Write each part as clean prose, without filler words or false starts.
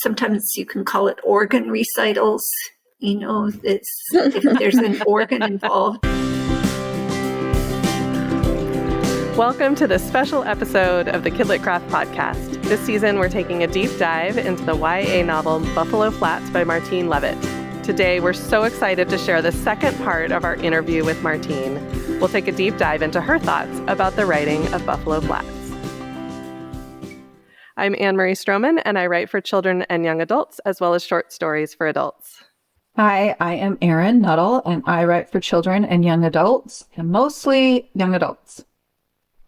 sometimes you can call it organ recitals. If there's an organ involved. Welcome to this special episode of the KidLit Craft podcast. This season, we're taking a deep dive into the YA novel Buffalo Flats by Martine Leavitt. Today, we're so excited to share the second part of our interview with Martine. We'll take a deep dive into her thoughts about the writing of Buffalo Flats. I'm Anne-Marie Strohman, and I write for children and young adults, as well as short stories for adults. Hi, I am Erin, Nuttall, and I write for children and young adults, and mostly young adults.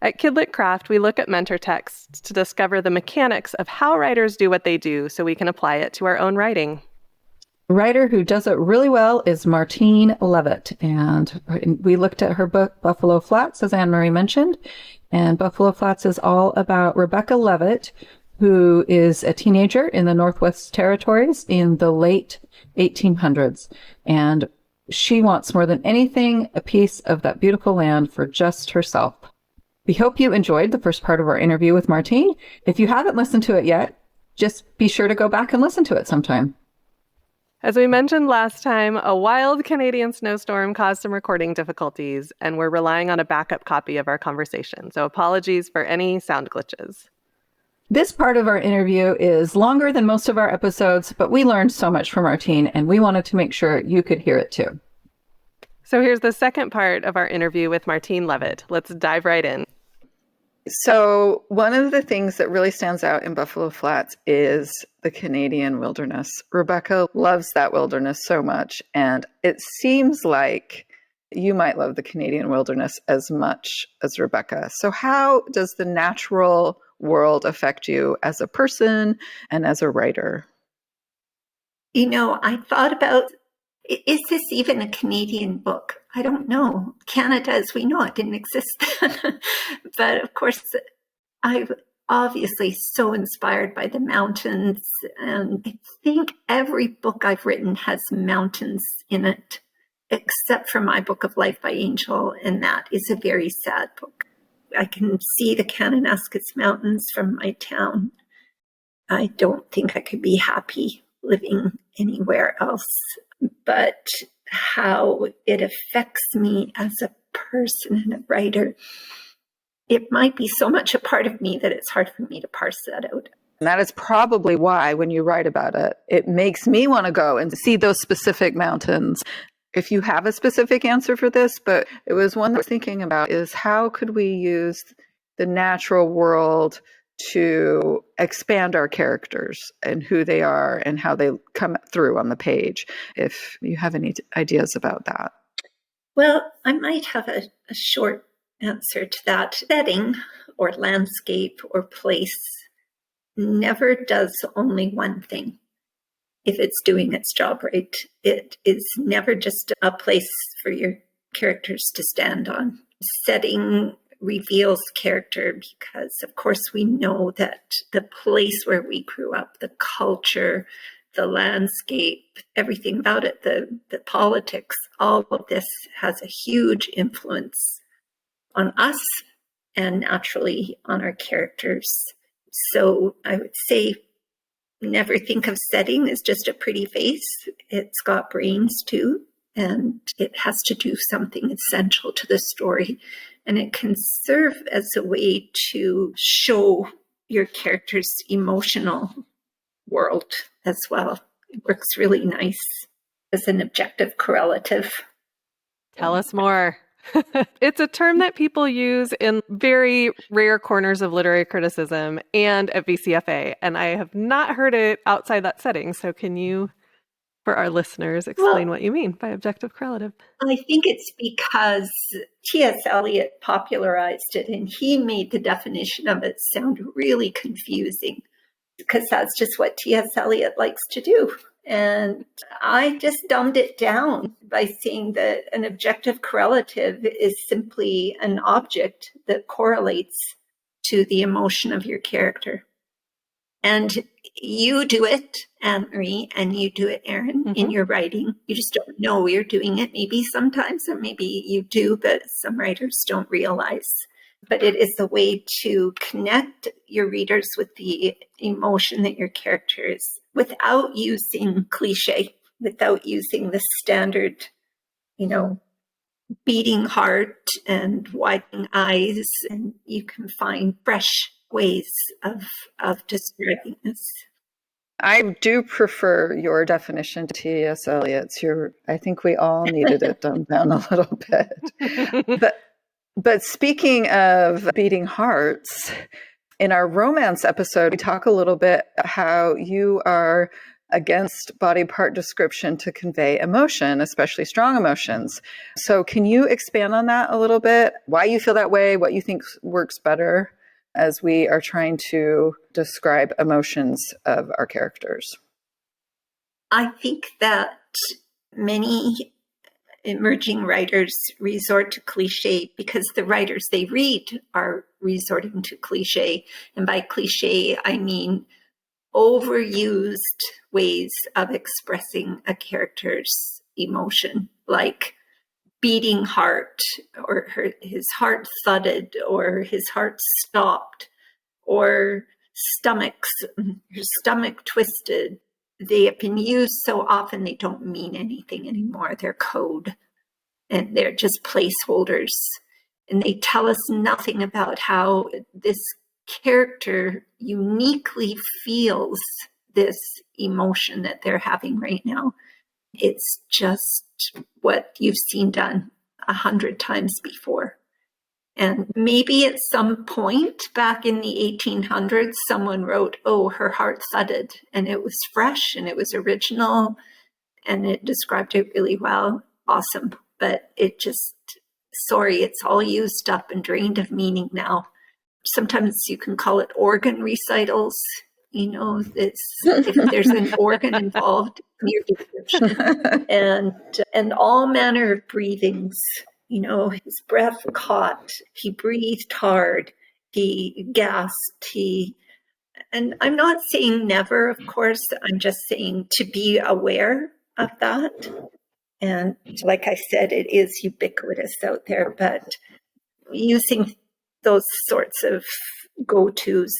At KidLit Craft, we look at mentor texts to discover the mechanics of how writers do what they do so we can apply it to our own writing. The writer who does it really well is Martine Leavitt, and we looked at her book, Buffalo Flats, as Anne-Marie mentioned, and Buffalo Flats is all about Rebecca Leavitt, who is a teenager in the Northwest Territories in the late 1800s, and she wants more than anything a piece of that beautiful land for just herself. We hope you enjoyed the first part of our interview with Martine. If you haven't listened to it yet, just be sure to go back and listen to it sometime. As we mentioned last time, a wild Canadian snowstorm caused some recording difficulties, and we're relying on a backup copy of our conversation, so apologies for any sound glitches. This part of our interview is longer than most of our episodes, but we learned so much from Martine, and we wanted to make sure you could hear it too. So here's the second part of our interview with Martine Leavitt. Let's dive right in. So one of the things that really stands out in Buffalo Flats is the Canadian wilderness. Rebecca loves that wilderness so much, and it seems like you might love the Canadian wilderness as much as Rebecca. So how does the natural world affect you as a person and as a writer? I thought about, is this even a Canadian book? I don't know. Canada, as we know it, didn't exist then. But of course, I'm obviously so inspired by the mountains. And I think every book I've written has mountains in it, except for my book of Life by Angel. And that is a very sad book. I can see the Kananaskis Mountains from my town. I don't think I could be happy living anywhere else. But how it affects me as a person and a writer, it might be so much a part of me that it's hard for me to parse that out. And that is probably why when you write about it, it makes me want to go and see those specific mountains. If you have a specific answer for this, but it was one that I was thinking about, is how could we use the natural world to expand our characters and who they are and how they come through on the page, if you have any ideas about that. Well, I might have a short answer to that. Setting or landscape or place never does only one thing. If it's doing its job right, it is never just a place for your characters to stand on. Setting reveals character because, of course, we know that the place where we grew up, the culture, the landscape, everything about it, the politics, all of this has a huge influence on us and naturally on our characters. So I would say never think of setting as just a pretty face. It's got brains too, and it has to do something essential to the story. And it can serve as a way to show your character's emotional world as well. It works really nice as an objective correlative. Tell us more. It's a term that people use in very rare corners of literary criticism and at VCFA, and I have not heard it outside that setting. So can you, for our listeners, explain what you mean by objective correlative? I think it's because T.S. Eliot popularized it, and he made the definition of it sound really confusing, because that's just what T.S. Eliot likes to do. And I just dumbed it down by saying that an objective correlative is simply an object that correlates to the emotion of your character. And you do it, Anne-Marie, and you do it, Erin, in your writing. You just don't know you're doing it, maybe sometimes, or maybe you do, but some writers don't realize. But it is a way to connect your readers with the emotion that your character is without using cliche, without using the standard, beating heart and widening eyes. And you can find fresh ways of describing this. I do prefer your definition to T.S. Eliot's. I think we all needed it dumbed down a little bit. But speaking of beating hearts, in our romance episode, we talk a little bit how you are against body part description to convey emotion, especially strong emotions. So can you expand on that a little bit? Why you feel that way, what you think works better as we are trying to describe emotions of our characters? I think that many emerging writers resort to cliche because the writers they read are resorting to cliche. And by cliche, I mean overused ways of expressing a character's emotion, like beating heart, or his heart thudded, or his heart stopped, or his stomach twisted. They have been used so often they don't mean anything anymore. They're code, and they're just placeholders. And they tell us nothing about how this character uniquely feels this emotion that they're having right now. It's just what you've seen done 100 times before. And maybe at some point back in the 1800s, someone wrote, "Oh, her heart thudded," and it was fresh and it was original and it described it really well. Awesome. But it's all used up and drained of meaning now. Sometimes you can call it organ recitals. If there's an organ involved in your description, and all manner of breathings. His breath caught, he breathed hard, he gasped, and I'm not saying never, of course, I'm just saying to be aware of that. And like I said, it is ubiquitous out there, but using those sorts of go-tos,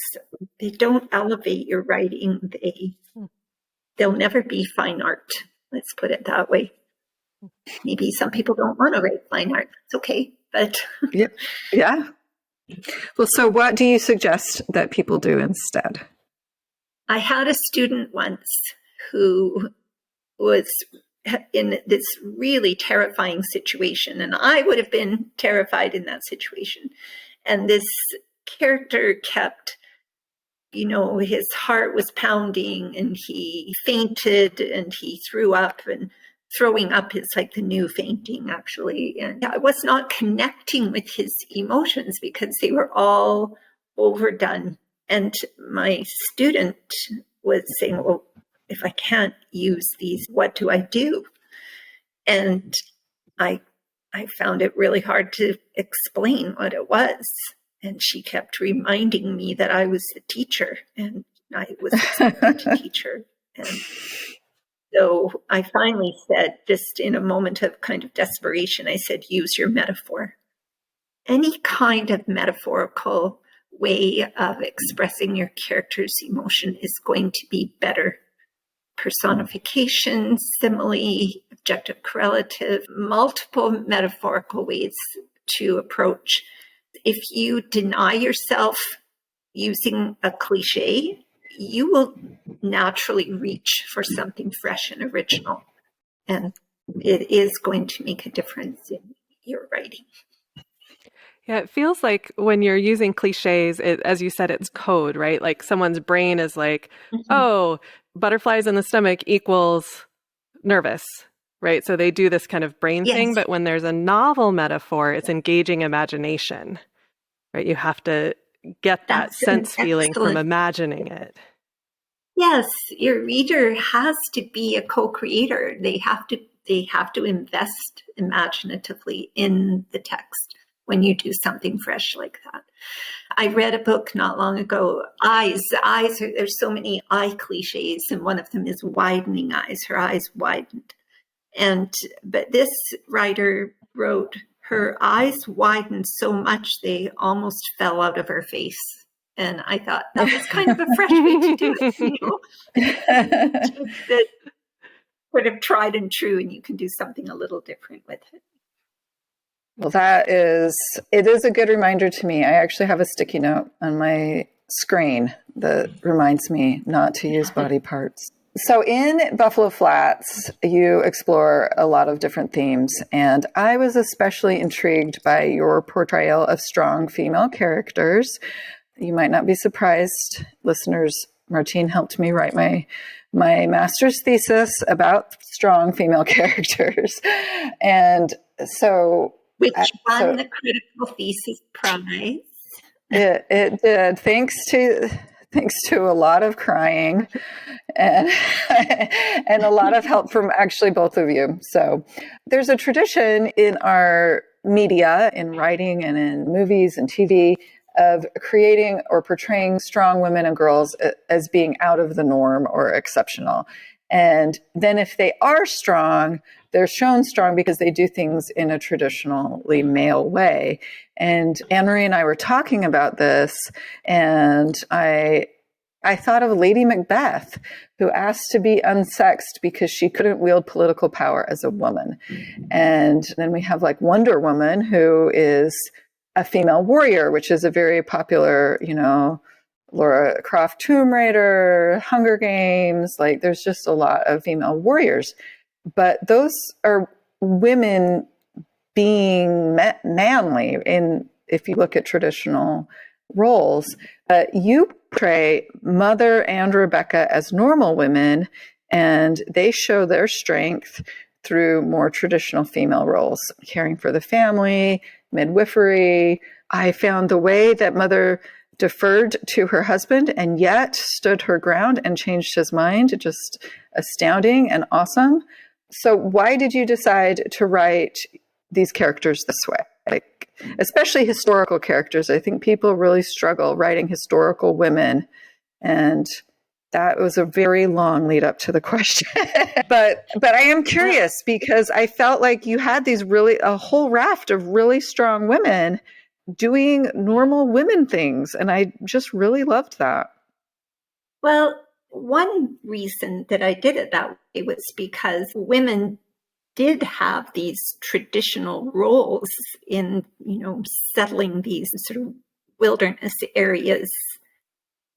they don't elevate your writing. They'll never be fine art. Let's put it that way. Maybe some people don't want to write fine art. It's okay, but yeah. Well, so what do you suggest that people do instead? I had a student once who was in this really terrifying situation, and I would have been terrified in that situation. And this character kept, his heart was pounding and he fainted and he threw up, and throwing up is like the new fainting, actually. And I was not connecting with his emotions because they were all overdone. And my student was saying, "Well, if I can't use these, what do I do?" And I found it really hard to explain what it was. And she kept reminding me that I was the teacher and I was expected to teach her. And so I finally said, just in a moment of kind of desperation, I said, "Use your metaphor." Any kind of metaphorical way of expressing your character's emotion is going to be better. Personification, simile, objective correlative, multiple metaphorical ways to approach. If you deny yourself using a cliche, you will naturally reach for something fresh and original. And it is going to make a difference in your writing. Yeah, it feels like when you're using cliches, as you said, it's code, right? Like someone's brain is like, oh, butterflies in the stomach equals nervous, right? So they do this kind of brain thing. But when there's a novel metaphor, it's engaging imagination, right? You have to get that sense feeling from imagining it. Yes, your reader has to be a co-creator. They have to invest imaginatively in the text when you do something fresh like that. I read a book not long ago, eyes. There's so many eye cliches, and one of them is widening eyes. Her eyes widened. But this writer wrote, her eyes widened so much they almost fell out of her face. And I thought that was kind of a fresh way to do it, that sort of tried and true, and you can do something a little different with it. Well, it is a good reminder to me. I actually have a sticky note on my screen that reminds me not to use body parts. So in Buffalo Flats, you explore a lot of different themes, and I was especially intrigued by your portrayal of strong female characters. You might not be surprised, listeners. Martine helped me write my master's thesis about strong female characters. And so... Which won the critical thesis prize. It did, thanks to a lot of crying and and a lot of help from actually both of you. So there's a tradition in our media, in writing and in movies and TV, of creating or portraying strong women and girls as being out of the norm or exceptional. And then if they are strong, they're shown strong because they do things in a traditionally male way. And Anne-Marie and I were talking about this, and I thought of Lady Macbeth, who asked to be unsexed because she couldn't wield political power as a woman. And then we have like Wonder Woman, who is a female warrior, which is a very popular, Laura Croft Tomb Raider, Hunger Games, like there's just a lot of female warriors. But those are women being manly if you look at traditional roles. You portray Mother and Rebecca as normal women, and they show their strength through more traditional female roles, caring for the family, midwifery. I found the way that Mother deferred to her husband and yet stood her ground and changed his mind just astounding and awesome. So why did you decide to write these characters this way? Like, especially historical characters. I think people really struggle writing historical women, and that was a very long lead up to the question. but I am curious because I felt like you had a whole raft of really strong women doing normal women things. And I just really loved that. Well, one reason that I did it that way was because women did have these traditional roles in, settling these sort of wilderness areas.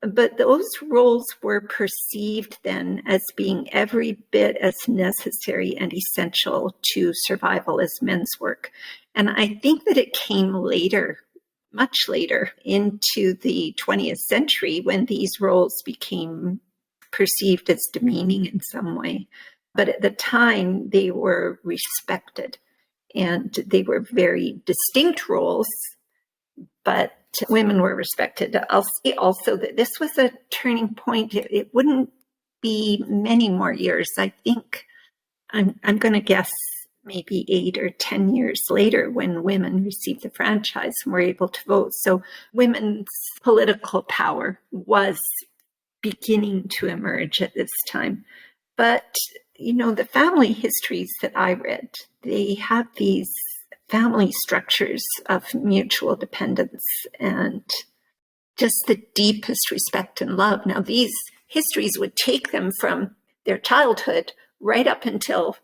But those roles were perceived then as being every bit as necessary and essential to survival as men's work. And I think that it came later, much later, into the 20th century when these roles became perceived as demeaning in some way. But at the time, they were respected, and they were very distinct roles, but women were respected. I'll say also that this was a turning point. It wouldn't be many more years. I think I'm going to guess maybe 8 or 10 years later when women received the franchise and were able to vote. So women's political power was beginning to emerge at this time. But, the family histories that I read, they have these family structures of mutual dependence and just the deepest respect and love. Now, these histories would take them from their childhood right up until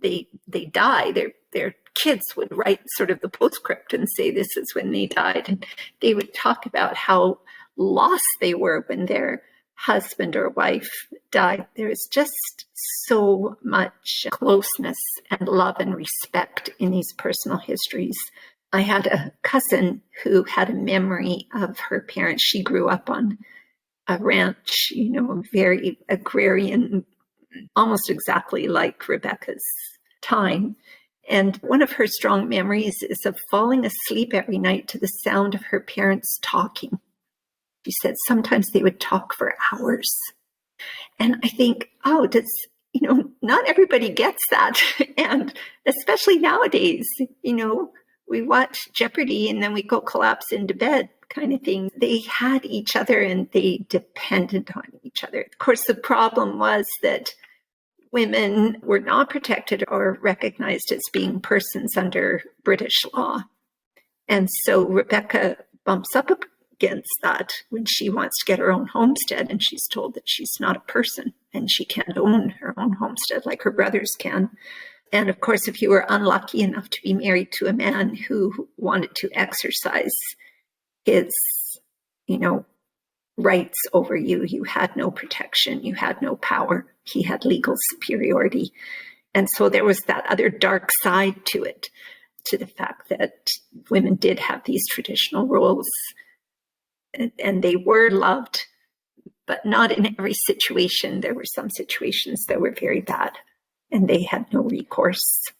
they die. Their kids would write sort of the postscript and say this is when they died. And they would talk about how lost they were when their husband or wife died. There is just so much closeness and love and respect in these personal histories. I had a cousin who had a memory of her parents. She grew up on a ranch, very agrarian, almost exactly like Rebecca's time. And one of her strong memories is of falling asleep every night to the sound of her parents talking. She said sometimes they would talk for hours. And I think, not everybody gets that. And especially nowadays, we watch Jeopardy and then we go collapse into bed kind of thing. They had each other and they depended on each other. Of course, the problem was that women were not protected or recognized as being persons under British law. And so Rebecca bumps up against that when she wants to get her own homestead and she's told that she's not a person and she can't own her own homestead like her brothers can. And of course, if you were unlucky enough to be married to a man who wanted to exercise his, rights over you, you had no protection, you had no power. He had legal superiority. And so there was that other dark side to it, to the fact that women did have these traditional roles and they were loved, but not in every situation. There were some situations that were very bad and they had no recourse.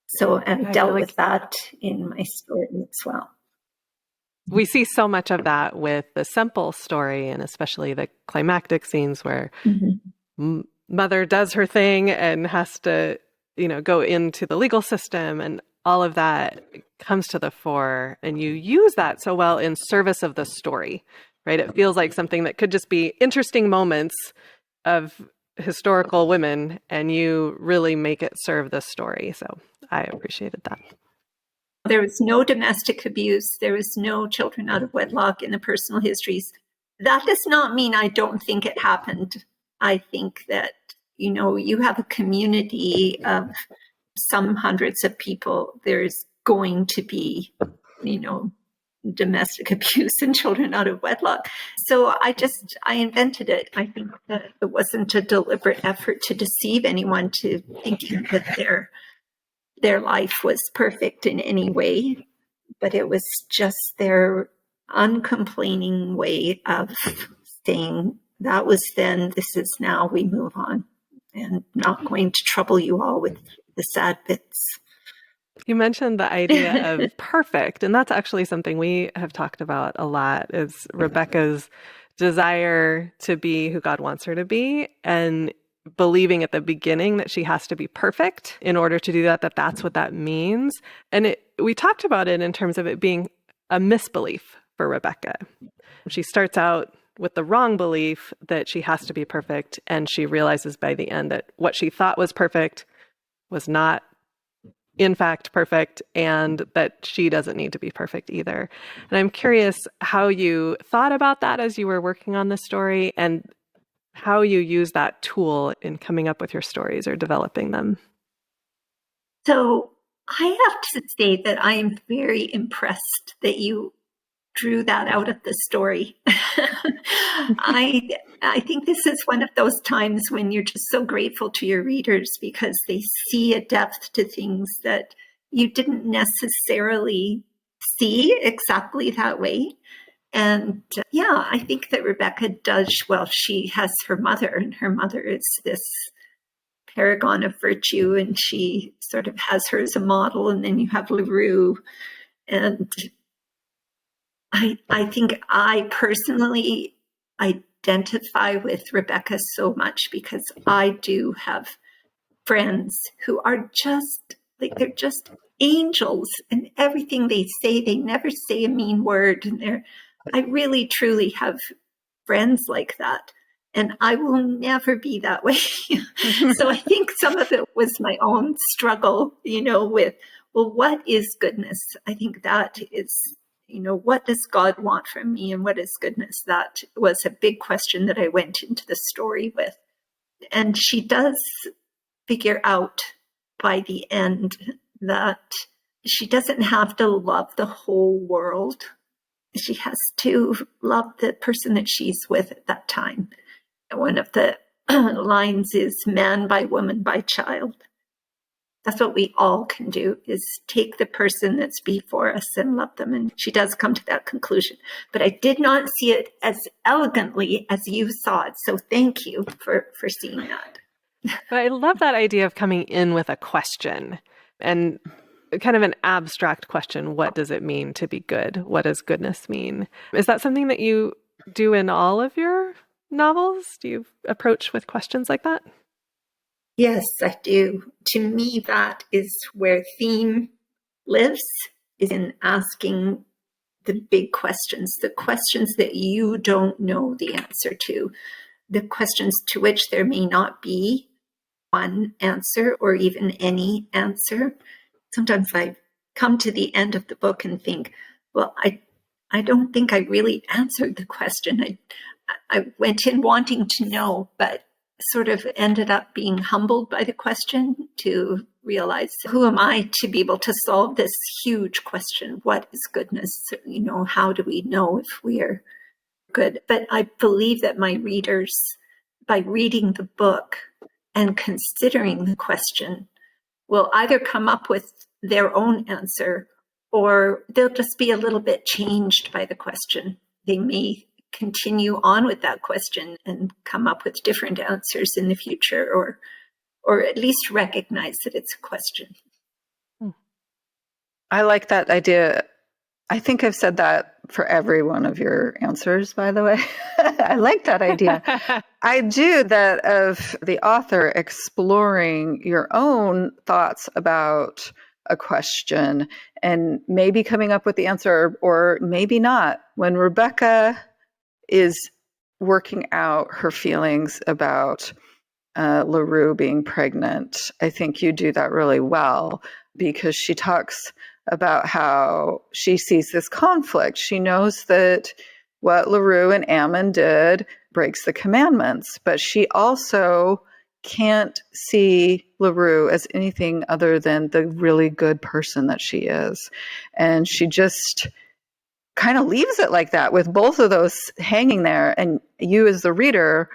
So I've dealt with that in my story as well. We see so much of that with the Semple story, and especially the climactic scenes where mother does her thing and has to, go into the legal system, and all of that comes to the fore. And you use that so well in service of the story, right? It feels like something that could just be interesting moments of historical women, and you really make it serve the story. So I appreciated that. There was no domestic abuse. There was no children out of wedlock in the personal histories. That does not mean I don't think it happened. I think that, you have a community of some hundreds of people. There's going to be, domestic abuse and children out of wedlock. So I invented it. I think that it wasn't a deliberate effort to deceive anyone to thinking that their life was perfect in any way, but it was just their uncomplaining way of saying, that was then, this is now, we move on, and not going to trouble you all with the sad bits. You mentioned the idea of perfect, and that's actually something we have talked about a lot, is Rebecca's desire to be who God wants her to be, and believing at the beginning that she has to be perfect in order to do that, that's what that means. And we talked about it in terms of it being a misbelief for Rebecca. She starts out with the wrong belief that she has to be perfect, and she realizes by the end that what she thought was perfect was not in fact perfect, and that she doesn't need to be perfect either. And I'm curious how you thought about that as you were working on the story, and how you use that tool in coming up with your stories or developing them. So I have to say that I am very impressed that you drew that out of the story. I think this is one of those times when you're just so grateful to your readers because they see a depth to things that you didn't necessarily see exactly that way. And I think that Rebecca does, she has her mother, and her mother is this paragon of virtue, and she sort of has her as a model, and then you have LaRue. And I think I personally identify with Rebecca so much because I do have friends who are just, they're just angels, and everything they say, they never say a mean word, and I really, truly have friends like that. And I will never be that way. So I think some of it was my own struggle, with, what is goodness? I think that is, what does God want from me, and what is goodness? That was a big question that I went into the story with. And she does figure out by the end that she doesn't have to love the whole world. She has to love the person that she's with at that time. And one of the lines is man by woman by child. That's what we all can do, is take the person that's before us and love them. And she does come to that conclusion. But I did not see it as elegantly as you saw it. So thank you for seeing that. But I love that idea of coming in with a question, and kind of an abstract question. What does it mean to be good? What does goodness mean? Is that something that you do in all of your novels? Do you approach with questions like that? Yes, I do. To me, that is where theme lives, is in asking the big questions, the questions that you don't know the answer to, the questions to which there may not be one answer or even any answer. Sometimes I come to the end of the book and think, I I don't think I really answered the question. I went in wanting to know, but sort of ended up being humbled by the question to realize, who am I to be able to solve this huge question? What is goodness? How do we know if we are good? But I believe that my readers, by reading the book and considering the question, will either come up with their own answer, or they'll just be a little bit changed by the question. They may continue on with that question and come up with different answers in the future, or at least recognize that it's a question. I like that idea. I think I've said that for every one of your answers, by the way. I like that idea. I do that of the author exploring your own thoughts about a question and maybe coming up with the answer, or maybe not. When Rebecca is working out her feelings about LaRue being pregnant, I think you do that really well, because she talks about how she sees this conflict. She knows that what LaRue and Ammon did breaks the commandments, but she also can't see LaRue as anything other than the really good person that she is. And she just kind of leaves it like that, with both of those hanging there. And you as the reader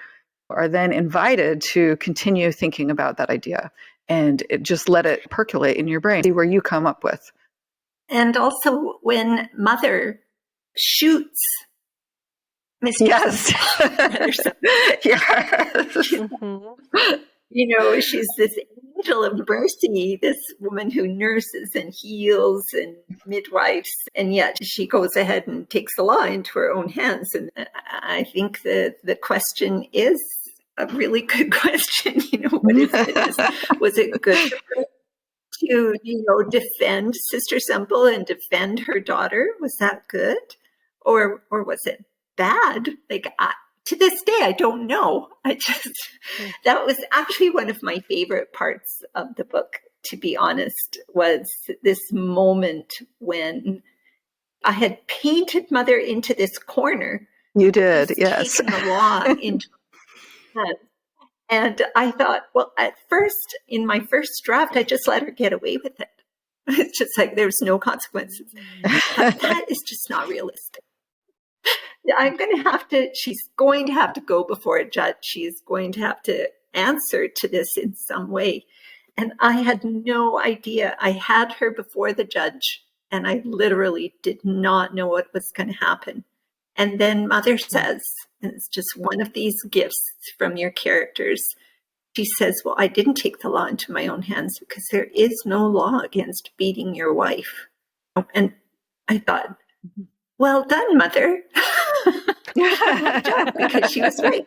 are then invited to continue thinking about that idea and just let it percolate in your brain, see where you come up with. And also when Mother shoots Mr. Yes. Yes. She's this angel of mercy, this woman who nurses and heals and midwives, and yet she goes ahead and takes the law into her own hands. And I think that the question is a really good question. What is it? Was it good to defend Sister Semple and defend her daughter? Was that good, or was it bad? To this day, I don't know. That was actually one of my favorite parts of the book, to be honest, was this moment when I had painted Mother into this corner. You did, yes. Taken the law into her hands. And I thought, well, at first, in my first draft, I just let her get away with it. It's just like there's no consequences. That is just not realistic. She's going to have to go before a judge. She's going to have to answer to this in some way. And I had no idea. I had her before the judge, and I literally did not know what was going to happen. And then Mother says, and it's just one of these gifts from your characters, she says, well, I didn't take the law into my own hands because there is no law against beating your wife. And I thought, well done, Mother. Good job, because she was right.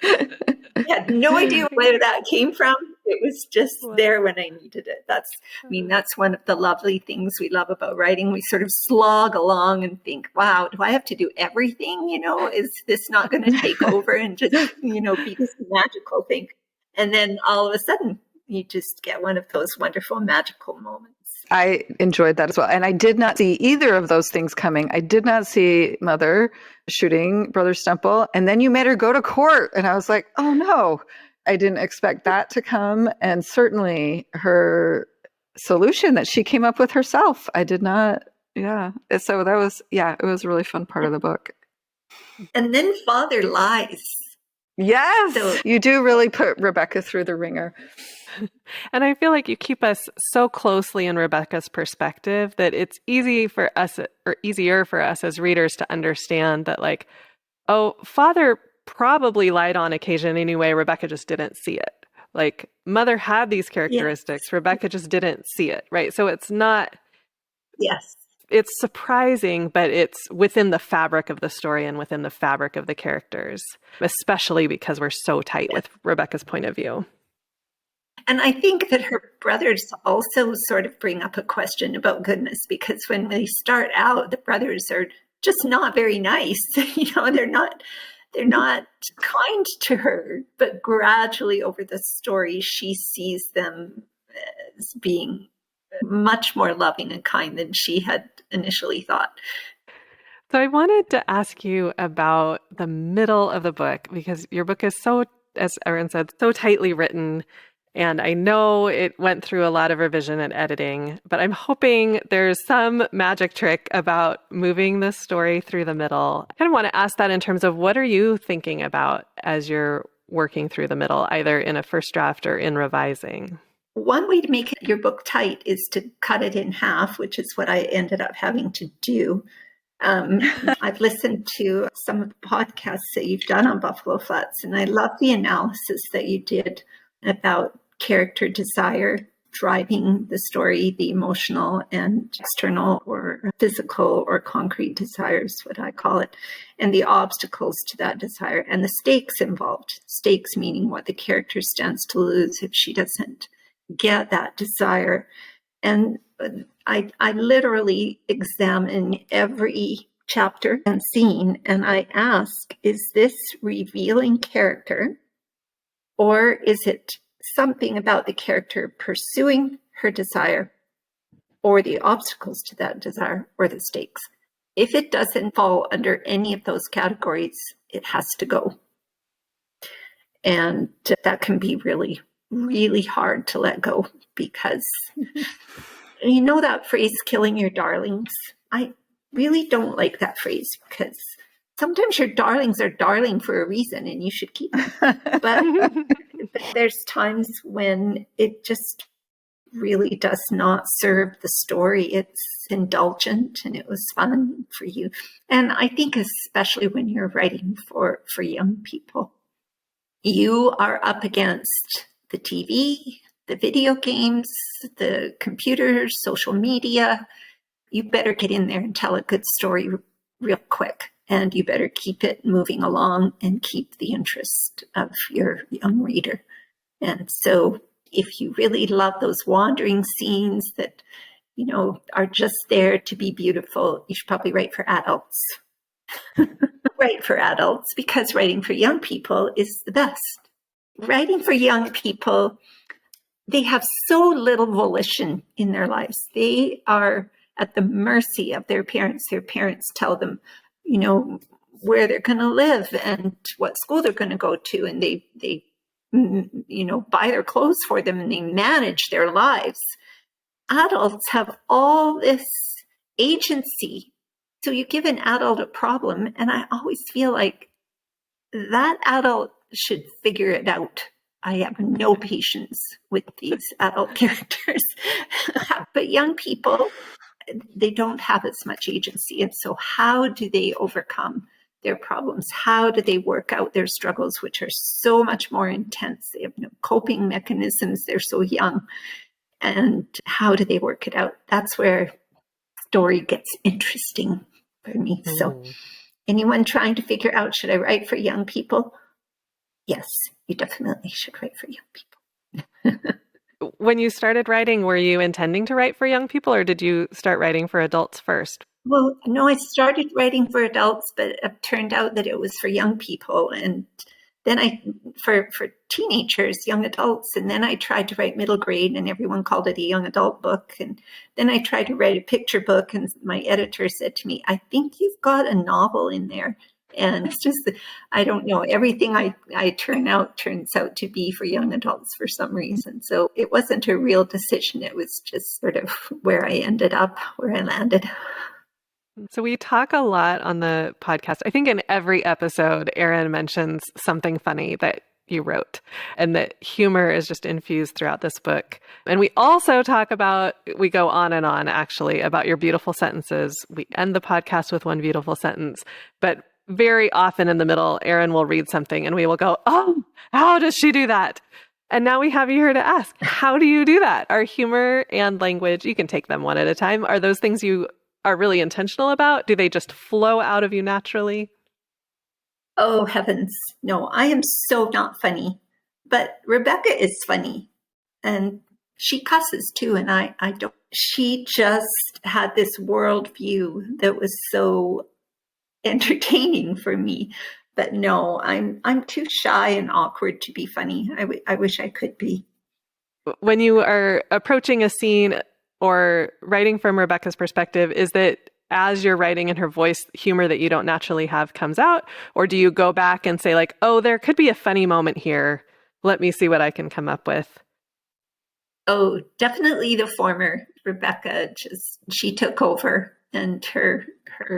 I had no idea where that came from. It was just there when I needed it. That's one of the lovely things we love about writing. We sort of slog along and think, wow, do I have to do everything? Is this not going to take over and just, be this magical thing? And then all of a sudden, you just get one of those wonderful magical moments. I enjoyed that as well. And I did not see either of those things coming. I did not see Mother shooting Brother Stemple. And then you made her go to court. And I was like, oh no, I didn't expect that to come. And certainly her solution that she came up with herself, I did not. Yeah. So that was, it was a really fun part of the book. And then Father lies. Yes. So, you do really put Rebecca through the ringer. And I feel like you keep us so closely in Rebecca's perspective that it's easier for us as readers to understand that, like, oh, Father probably lied on occasion anyway. Rebecca just didn't see it. Like, Mother had these characteristics. Yes. Rebecca just didn't see it. Right. So it's not. Yes. It's surprising, but it's within the fabric of the story and within the fabric of the characters, especially because we're so tight with Rebecca's point of view. And I think that her brothers also sort of bring up a question about goodness, because when they start out, the brothers are just not very nice. They're not kind to her, but gradually over the story, she sees them as being much more loving and kind than she had initially thought. So I wanted to ask you about the middle of the book, because your book is so, as Erin said, so tightly written. And I know it went through a lot of revision and editing, but I'm hoping there's some magic trick about moving this story through the middle. I kind of want to ask that in terms of what are you thinking about as you're working through the middle, either in a first draft or in revising? One way to make your book tight is to cut it in half, which is what I ended up having to do. I've listened to some of the podcasts that you've done on Buffalo Flats, and I love the analysis that you did about character desire driving the story, the emotional and external or physical or concrete desires, what I call it, and the obstacles to that desire and the stakes involved. Stakes meaning what the character stands to lose if she doesn't get that desire. And I literally examine every chapter and scene, and I ask, is this revealing character, or is it something about the character pursuing her desire, or the obstacles to that desire, or the stakes? If it doesn't fall under any of those categories, it has to go. And that can be really, really hard to let go, because you know that phrase, killing your darlings? I really don't like that phrase, because sometimes your darlings are darling for a reason and you should keep them. But there's times when it just really does not serve the story. It's indulgent and it was fun for you. And I think especially when you're writing for young people, you are up against the TV, the video games, the computers, social media. You better get in there and tell a good story real quick. And you better keep it moving along and keep the interest of your young reader. And so if you really love those wandering scenes that, you know, are just there to be beautiful, you should probably write for adults. Write for adults, because writing for young people is the best. Writing for young people, they have so little volition in their lives. They are at the mercy of their parents. Their parents tell them, you know, where they're going to live and what school they're going to go to. And they, you know, buy their clothes for them and they manage their lives. Adults have all this agency. So you give an adult a problem, and I always feel like that adult should figure it out. I have no patience with these adult characters. But young people, they don't have as much agency. And so how do they overcome their problems? How do they work out their struggles, which are so much more intense? They have no coping mechanisms. They're so young. And how do they work it out? That's where story gets interesting for me. So anyone trying to figure out, should I write for young people? Yes, you definitely should write for young people. When you started writing, were you intending to write for young people, or did you start writing for adults first? Well, no, I started writing for adults, but it turned out that it was for young people. And then for teenagers, young adults, and then I tried to write middle grade, and everyone called it a young adult book. And then I tried to write a picture book, and my editor said to me, I think you've got a novel in there. And it's just, I don't know, everything I turns out to be for young adults for some reason. So it wasn't a real decision. It was just sort of where I ended up, where I landed. So we talk a lot on the podcast. I think in every episode, Erin mentions something funny that you wrote, and that humor is just infused throughout this book. And we also talk about, we go on and on actually, about your beautiful sentences. We end the podcast with one beautiful sentence, but very often in the middle, Erin will read something and we will go, oh, how does she do that? And now we have you here to ask, how do you do that? Are humor and language, you can take them one at a time, are those things you are really intentional about? Do they just flow out of you naturally? Oh, heavens. No, I am so not funny. But Rebecca is funny. And she cusses too, and I don't. She just had this worldview that was so entertaining for me. But no, I'm too shy and awkward to be funny. I wish I could be. When you are approaching a scene or writing from Rebecca's perspective, is that as you're writing in her voice, humor that you don't naturally have comes out? Or do you go back and say like, oh, there could be a funny moment here. Let me see what I can come up with. Oh, definitely the former. Rebecca she took over, and her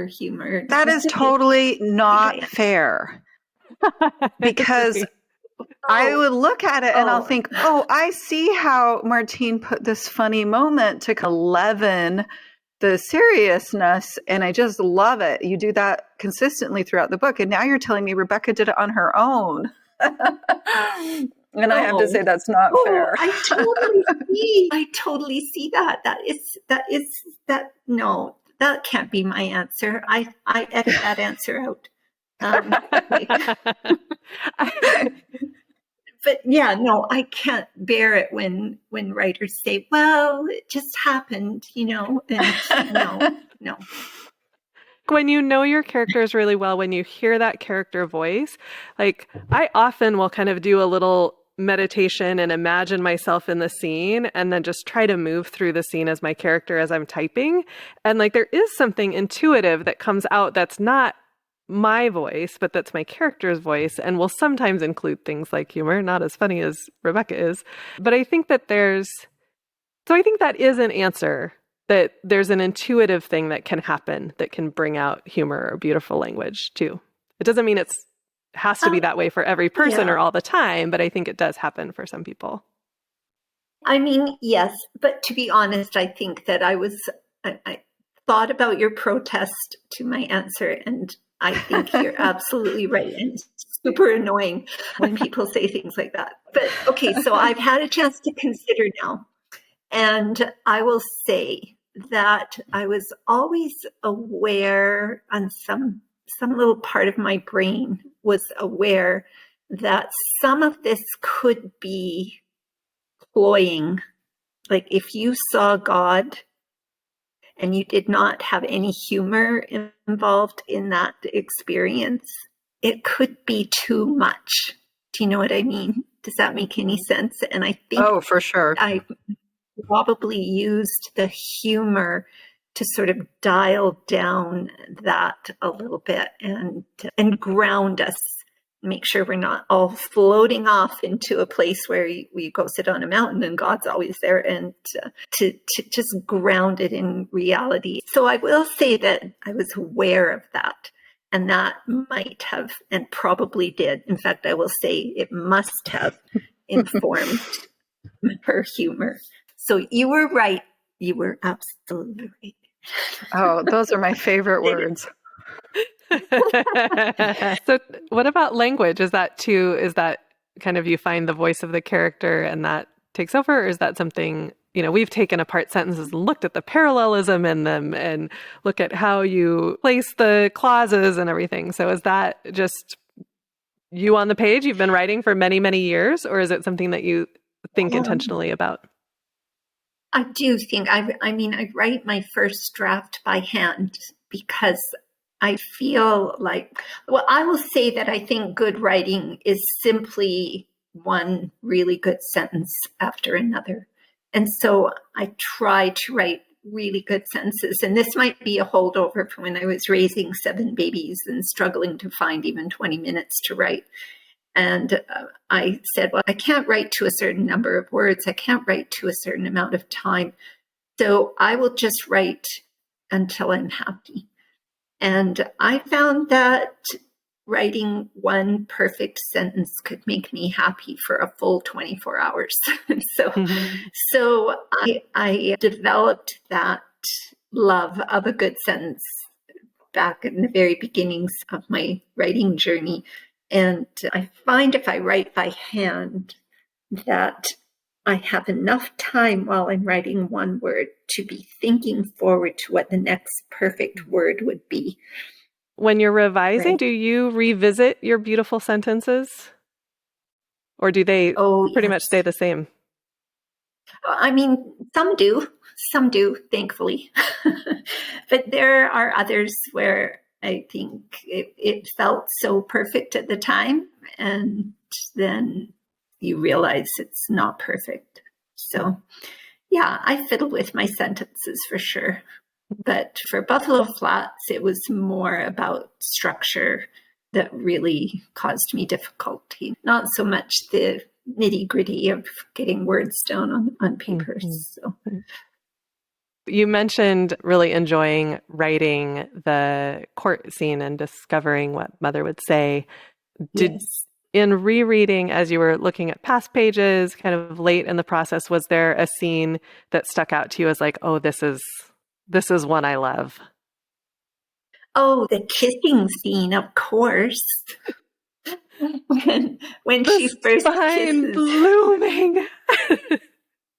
humor. That is totally not fair. Because I would look at it and I'll think, oh, I see how Martine put this funny moment to leaven the seriousness, and I just love it. You do that consistently throughout the book, and now you're telling me Rebecca did it on her own. And I have to say that's not fair. I totally see that. No, that can't be my answer. I edit that answer out. But yeah, no, I can't bear it when writers say, well, it just happened, and no. When you know your characters really well, when you hear that character voice, like I often will kind of do a little meditation and imagine myself in the scene and then just try to move through the scene as my character as I'm typing. And like there is something intuitive that comes out that's not my voice, but that's my character's voice, and will sometimes include things like humor, not as funny as Rebecca is. But I think that I think that is an answer, that there's an intuitive thing that can happen that can bring out humor or beautiful language too. It doesn't mean it has to be that way for every person or all the time, but I think it does happen for some people. I mean, yes, but to be honest, I think that I thought about your protest to my answer, and I think you're absolutely right, and super annoying when people say things like that. But okay, so I've had a chance to consider now, and I will say that I was always aware, on some little part of my brain was aware that some of this could be cloying. Like if you saw God and you did not have any humor involved in that experience, it could be too much. Do you know what I mean? Does that make any sense? And I think for sure. I probably used the humor to sort of dial down that a little bit and ground us, make sure we're not all floating off into a place where we go sit on a mountain and God's always there, and to just ground it in reality. So I will say that I was aware of that, and that might have, and probably did. In fact, I will say it must have informed her humor. So you were right. You were absolutely right. Oh, those are my favorite words. So what about language? Is that kind of you find the voice of the character and that takes over? Or is that something, we've taken apart sentences and looked at the parallelism in them and look at how you place the clauses and everything. So is that just you on the page? You've been writing for many, many years, or is it something that you think intentionally about? I do think, I write my first draft by hand because I feel like, I will say that I think good writing is simply one really good sentence after another. And so I try to write really good sentences. And this might be a holdover from when I was raising 7 babies and struggling to find even 20 minutes to write. And I said, well, I can't write to a certain number of words. I can't write to a certain amount of time. So I will just write until I'm happy. And I found that writing one perfect sentence could make me happy for a full 24 hours. So I developed that love of a good sentence back in the very beginnings of my writing journey. And I find if I write by hand that I have enough time while I'm writing one word to be thinking forward to what the next perfect word would be. When you're revising, do you revisit your beautiful sentences? Or do they pretty much stay the same? I mean, some do, thankfully. But there are others where I think it felt so perfect at the time, and then you realize it's not perfect. So, yeah, I fiddle with my sentences for sure. But for Buffalo Flats, it was more about structure that really caused me difficulty, not so much the nitty-gritty of getting words down on paper. So. You mentioned really enjoying writing the court scene and discovering what Mother would say. In rereading, as you were looking at past pages, kind of late in the process, was there a scene that stuck out to you as like, oh, this is one I love? Oh, the kissing scene, of course. when she first kisses. Blooming.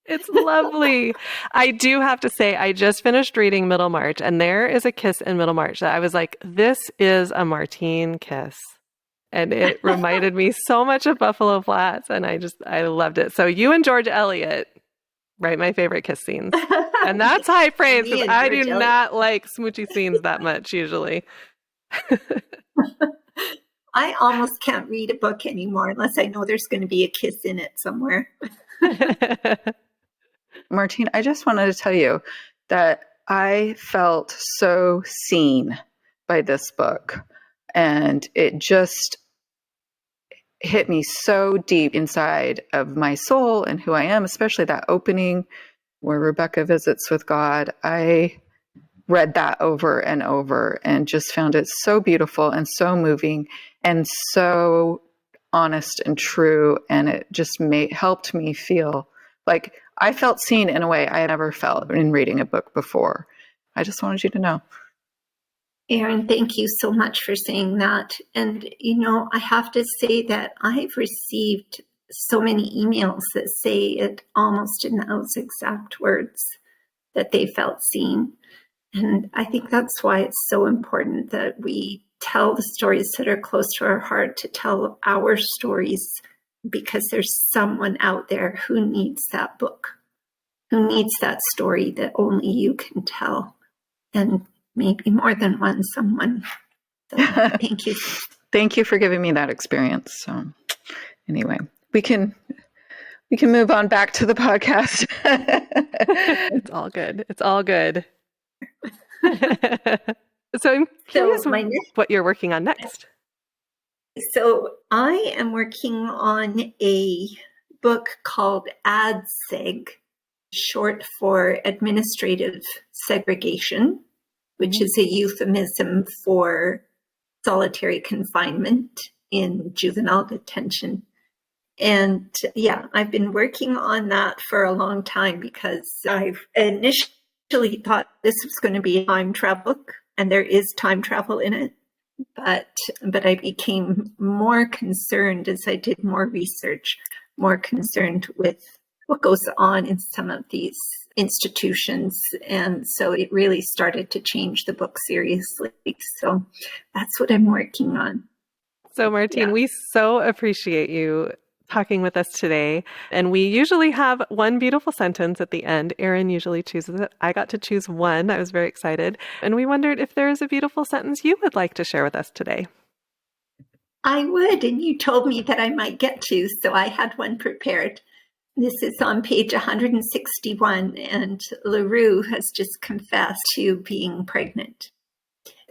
It's lovely. I do have to say, I just finished reading Middlemarch, and there is a kiss in Middlemarch that I was like, this is a Martine kiss. And it reminded me so much of Buffalo Flats, and I loved it. So you and George Eliot write my favorite kiss scenes. And that's high praise, because I do not like smoochy scenes that much usually. I almost can't read a book anymore unless I know there's going to be a kiss in it somewhere. Martine, I just wanted to tell you that I felt so seen by this book, and it just hit me so deep inside of my soul and who I am, especially that opening where Rebecca visits with God. I read that over and over and just found it so beautiful and so moving and so honest and true. And it just helped me feel like I felt seen in a way I had never felt in reading a book before. I just wanted you to know. Erin, thank you so much for saying that. And, I have to say that I've received so many emails that say it almost in those exact words, that they felt seen. And I think that's why it's so important that we tell the stories that are close to our heart, to tell our stories, because there's someone out there who needs that book, who needs that story that only you can tell. And maybe more than one someone. So thank you. Thank you for giving me that experience. So anyway, we can move on back to the podcast. It's all good. It's all good. So I'm curious what you're working on next. So I am working on a book called ADSEG, short for Administrative Segregation, which is a euphemism for solitary confinement in juvenile detention. And I've been working on that for a long time because I've initially thought this was going to be a time travel book, and there is time travel in it. But I became more concerned as I did more research, more concerned with what goes on in some of these institutions. And so it really started to change the book seriously. So that's what I'm working on. So Martine, we so appreciate you talking with us today. And we usually have one beautiful sentence at the end. Erin usually chooses it. I got to choose one. I was very excited. And we wondered if there is a beautiful sentence you would like to share with us today. I would. And you told me that I might get to, so I had one prepared. This is on page 161, and LaRue has just confessed to being pregnant.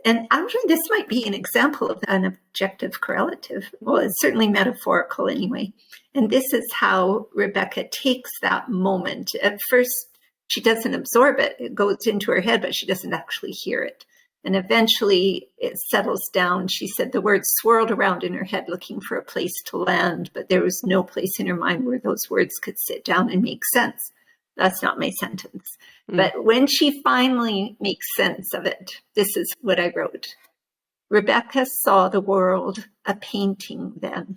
And actually, this might be an example of an objective correlative. Well, it's certainly metaphorical anyway. And this is how Rebecca takes that moment. At first, she doesn't absorb it. It goes into her head, but she doesn't actually hear it. And eventually it settles down. She said the words swirled around in her head looking for a place to land, but there was no place in her mind where those words could sit down and make sense. That's not my sentence. But when she finally makes sense of it, this is what I wrote. Rebecca saw the world a painting then,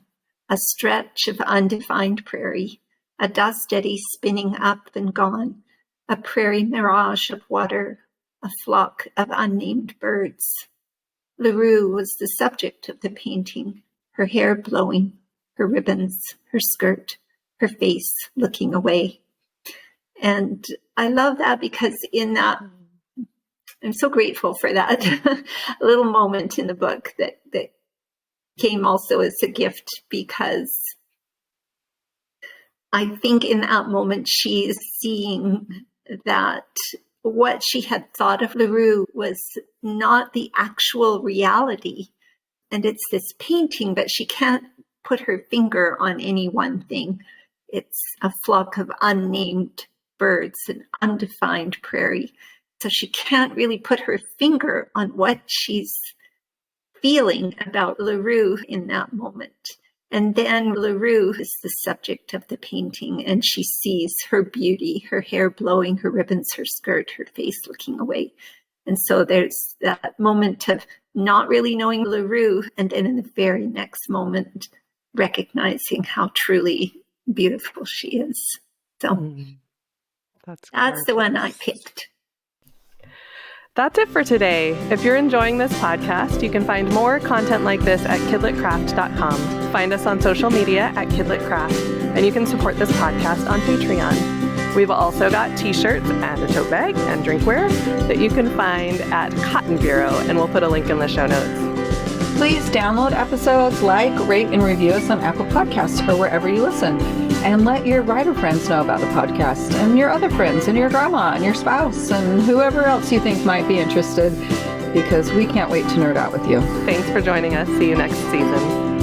a stretch of undefined prairie, a dust eddy spinning up and gone, a prairie mirage of water, a flock of unnamed birds. LaRue was the subject of the painting, her hair blowing, her ribbons, her skirt, her face looking away. And I love that because in that, I'm so grateful for that little moment in the book that came also as a gift, because I think in that moment she is seeing that what she had thought of LaRue was not the actual reality. And it's this painting, but she can't put her finger on any one thing. It's a flock of unnamed birds, an undefined prairie. So she can't really put her finger on what she's feeling about LaRue in that moment. And then LaRue is the subject of the painting, and she sees her beauty, her hair blowing, her ribbons, her skirt, her face looking away. And so there's that moment of not really knowing LaRue, and then in the very next moment, recognizing how truly beautiful she is. So that's the one I picked. That's it for today. If you're enjoying this podcast, you can find more content like this at kidlitcraft.com. Find us on social media at kidlitcraft, and you can support this podcast on Patreon. We've also got t-shirts and a tote bag and drinkware that you can find at Cotton Bureau, and we'll put a link in the show notes. Please download episodes, like, rate, and review us on Apple Podcasts or wherever you listen. And let your writer friends know about the podcast, and your other friends, and your grandma, and your spouse, and whoever else you think might be interested, because we can't wait to nerd out with you. Thanks for joining us. See you next season.